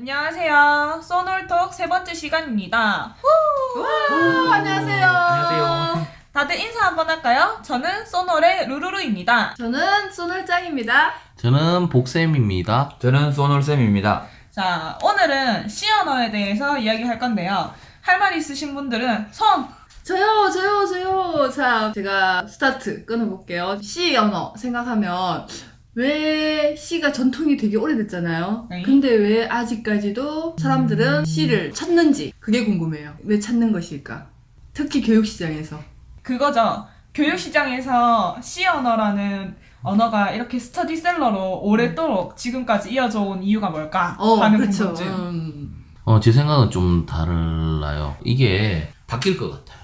안녕하세요. 소놀톡 세 번째 시간입니다. 와, 안녕하세요. 안녕하세요. 다들 인사 한번 할까요? 저는 소놀의 루루루입니다. 저는 소놀짱입니다. 저는 복쌤입니다. 저는 소놀쌤입니다. 자, 오늘은 시 언어에 대해서 이야기할 건데요. 할 말 있으신 분들은 손! 저요. 자, 제가 스타트 끊어볼게요. 시 언어 생각하면 왜 시가 전통이 되게 오래됐잖아요. 네. 근데 왜 아직까지도 사람들은 시를 찾는지 그게 궁금해요. 왜 찾는 것일까? 특히 교육시장에서. 그거죠. 교육시장에서 시 언어라는 언어가 이렇게 스터디셀러로 오랫도록 지금까지 이어져 온 이유가 뭘까? 하는 그렇죠. 궁금증. 제 생각은 좀 달라요. 이게 바뀔 것 같아요.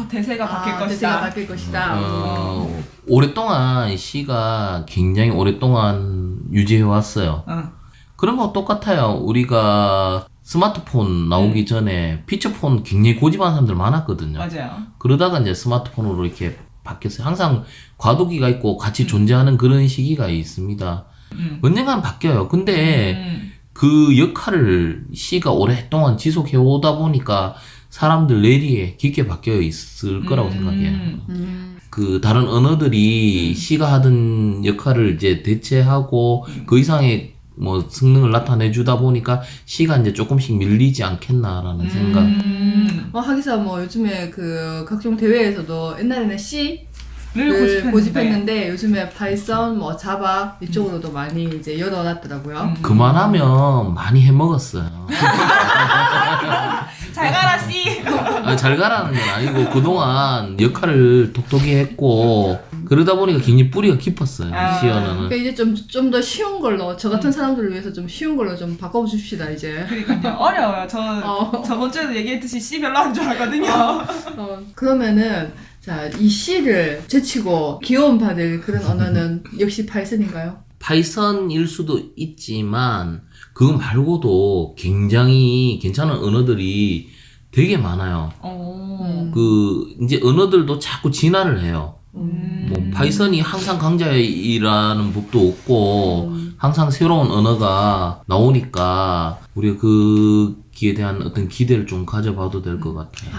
대세가 바뀔 것이다. 대세가 바뀔 것이다. 오랫동안 시가 굉장히 오랫동안 유지해왔어요. 응. 그런 거 똑같아요. 우리가 스마트폰 나오기 전에 피처폰 굉장히 고집하는 사람들 많았거든요. 맞아요. 그러다가 이제 스마트폰으로 이렇게 바뀌었어요. 항상 과도기가 있고 같이 존재하는 그런 시기가 있습니다. 언젠간 바뀌어요. 근데 그 역할을 시가 오랫동안 지속해 오다 보니까 사람들 뇌리에 깊게 바뀌어 있을 거라고 생각해요. 그 다른 언어들이 시가 하던 역할을 이제 대체하고 그 이상의 뭐 성능을 나타내주다 보니까 시가 이제 조금씩 밀리지 않겠나라는 생각. 하기사 뭐 요즘에 그 각종 대회에서도 옛날에는 시 를 고집했는데 요즘에 파이썬, 뭐 자바 이쪽으로도 많이 이제 열어놨더라고요. 그만하면 많이 해먹었어요. 잘 가라 씨. 잘 가라는 건 아니고 그동안 역할을 톡톡히 했고 그러다 보니까 굉장히 뿌리가 깊었어요. 시 언어는. 그러니까 이제 좀 더 쉬운 걸로 저 같은 사람들을 위해서 좀 쉬운 걸로 좀 바꿔줍시다 이제. 그러니까요. 어려워요. 저번 주에도 얘기했듯이 씨 별로 안 좋아하거든요. 그러면은 자, 이 시를 제치고 기원받을 그런 언어는 역시 파이썬인가요? 파이썬일 수도 있지만 그거 말고도 굉장히 괜찮은 언어들이 되게 많아요. 이제 언어들도 자꾸 진화를 해요. 뭐 파이썬이 항상 강자이라는 법도 없고 항상 새로운 언어가 나오니까 우리가 거기에 대한 어떤 기대를 좀 가져봐도 될 것 같아요.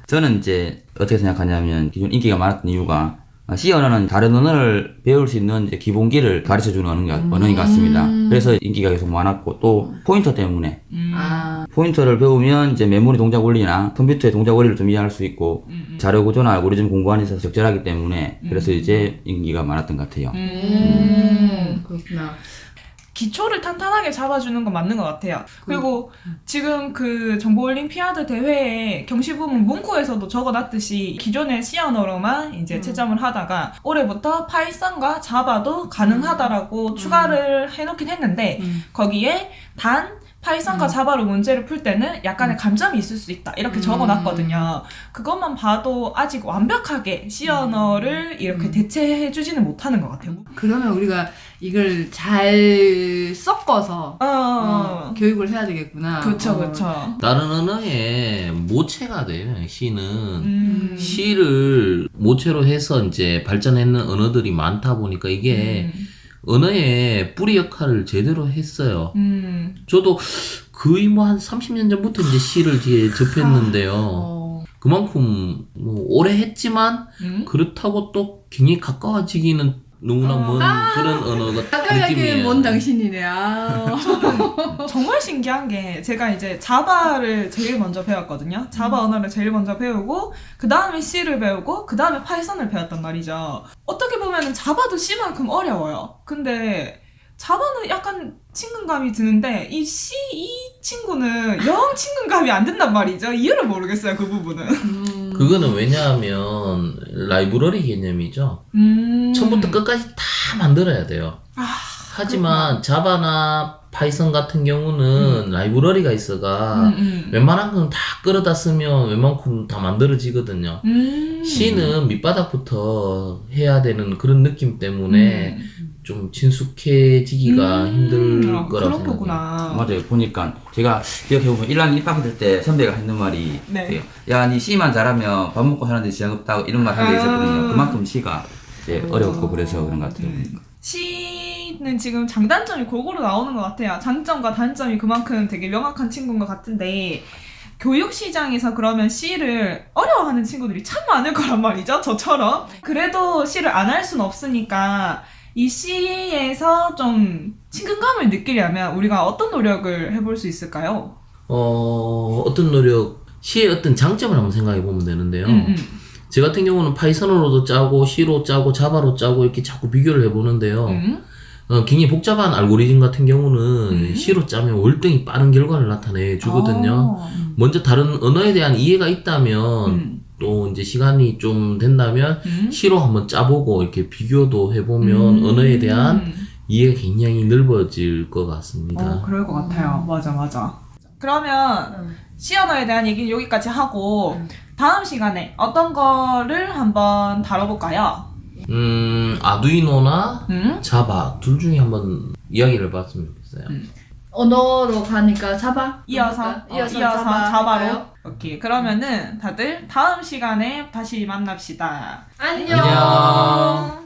저는 이제 어떻게 생각하냐면 기존 인기가 많았던 이유가 C 언어는 다른 언어를 배울 수 있는 이제 기본기를 가르쳐주는 언어인 것 같습니다. 그래서 인기가 계속 많았고 또 포인터 때문에 포인터를 배우면 이제 메모리 동작 원리나 컴퓨터의 동작 원리를 좀 이해할 수 있고 자료 구조나 알고리즘 공부하는 데 있어서 적절하기 때문에 그래서 이제 인기가 많았던 것 같아요. 그렇구나. 기초를 탄탄하게 잡아주는 건 맞는 것 같아요. 그리고 지금 그 정보올림피아드 대회에 경시 부분 문구에서도 적어놨듯이 기존의 C 언어로만 이제 채점을 하다가 올해부터 파이썬과 자바도 가능하다라고 추가를 해놓긴 했는데 거기에 단 파이썬과 자바로 문제를 풀 때는 약간의 감점이 있을 수 있다 이렇게 적어놨거든요. 그것만 봐도 아직 완벽하게 C 언어를 이렇게 대체해주지는 못하는 것 같아요. 그러면 우리가 이걸 잘 섞어서 교육을 해야 되겠구나. 그쵸. 다른 언어의 모체가 돼요. 시는 시를 모체로 해서 이제 발전했는 언어들이 많다 보니까 이게 언어의 뿌리 역할을 제대로 했어요. 저도 거의 뭐 한 30년 전부터 이제 시를 이제 접했는데요. 그만큼 뭐 오래 했지만 그렇다고 또 굉장히 가까워지기는 너무나 먼 그런 언어가 가까이하게 느낌이에요. 먼 당신이네. 정말 신기한 게 제가 이제 자바를 제일 먼저 배웠거든요. 자바 언어를 제일 먼저 배우고 그 다음에 C를 배우고 그 다음에 파이썬을 배웠단 말이죠. 어떻게 보면 자바도 C만큼 어려워요. 근데 자바는 약간 친근감이 드는데 이 친구는 영 친근감이 안 든단 말이죠. 이유를 모르겠어요. 그 부분은. 그거는 왜냐하면 라이브러리 개념이죠. 처음부터 끝까지 다 만들어야 돼요. 하지만 자바나 파이썬 같은 경우는 라이브러리가 있어가 웬만한 건 다 끌어다 쓰면 웬만큼 다 만들어지거든요. C는 밑바닥부터 해야 되는 그런 느낌 때문에 좀 친숙해지기가 힘들 거라고 그런 생각해요. 거구나. 맞아요. 보니까 제가 기억해보면 1학년 입학했을 때 선배가 했는 말이 네. 야, 니 C만 잘하면 밥 먹고 사는데 지장 없다고 이런 말 한 게 있었거든요. 그만큼 C가 이제 어렵고 그래서 그런 것 같아요. C는 C는 지금 장단점이 골고루 나오는 것 같아요. 장점과 단점이 그만큼 되게 명확한 친구인 것 같은데 교육 시장에서 그러면 C를 어려워하는 친구들이 참 많을 거란 말이죠. 저처럼. 그래도 C를 안 할 수는 없으니까 이 C에서 좀 친근감을 느끼려면 우리가 어떤 노력을 해볼 수 있을까요? 어떤 노력, C의 어떤 장점을 한번 생각해 보면 되는데요. 제 같은 경우는 파이썬으로도 짜고 C로 짜고 자바로 짜고 이렇게 자꾸 비교를 해보는데요. 굉장히 복잡한 알고리즘 같은 경우는 C로 짜면 월등히 빠른 결과를 나타내 주거든요. 먼저 다른 언어에 대한 이해가 있다면 또 이제 시간이 좀 된다면 C로 한번 짜보고 이렇게 비교도 해보면 언어에 대한 이해가 굉장히 넓어질 것 같습니다. 그럴 것 같아요. 맞아. 그러면 C 언어에 대한 얘기는 여기까지 하고 다음 시간에 어떤 거를 한번 다뤄볼까요? 아두이노나 자바 둘 중에 한번 이야기를 해봤으면 좋겠어요. 언어로 가니까 자바? 이어서 자바로. 할까요? 오케이. 그러면은 다들 다음 시간에 다시 만납시다. 안녕. 안녕.